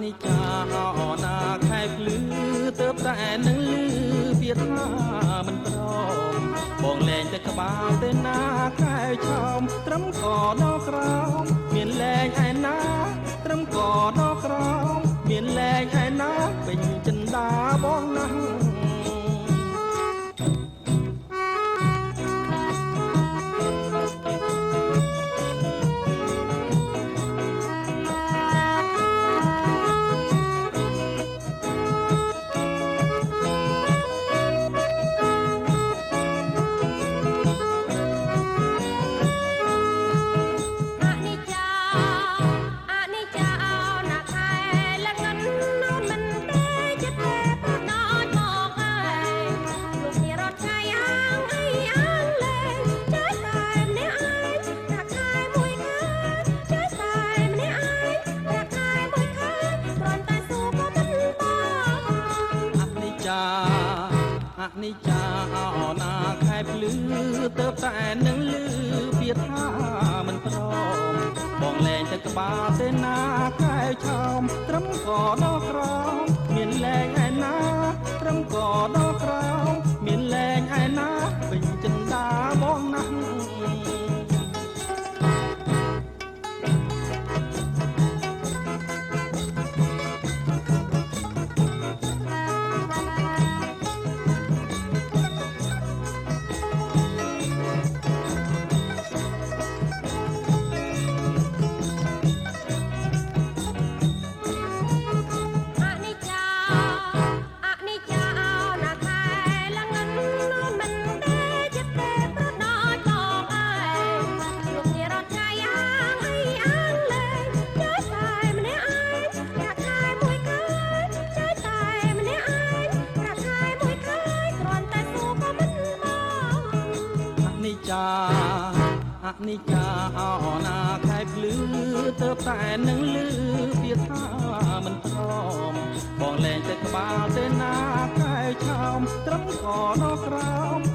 និច្ចាណាខែភ្លឺទៅតែនឹងលឺវាថាមិនព្រមបងលែងតែក្បាលទៅណាខែឆោមត្រឹមកដល់ក្រោមមានលែងឯណាត្រឹមកដល់ក្រោមមានលែងឯណាពេញចិន្តាបងណាស់អនិច្ចាណាខែភ្លឺទៅតែនឹងលឺវាថាមិនព្រមបងលែងតែក្បាលទៅណាខែឆោមត្រឹមកដល់ក្រោមមានលែងឯណាត្រឹមកដល់ក្រោមមានលែងឯណាពេញចិន្តាបងណាស់អនិច្ចាណាខែភ្លឺទៅតែនឹងលឺវាថាមិនព្រមបងលែងតែក្បាលទៅណាខែឆោមត្រឹមកដល់ក្រោម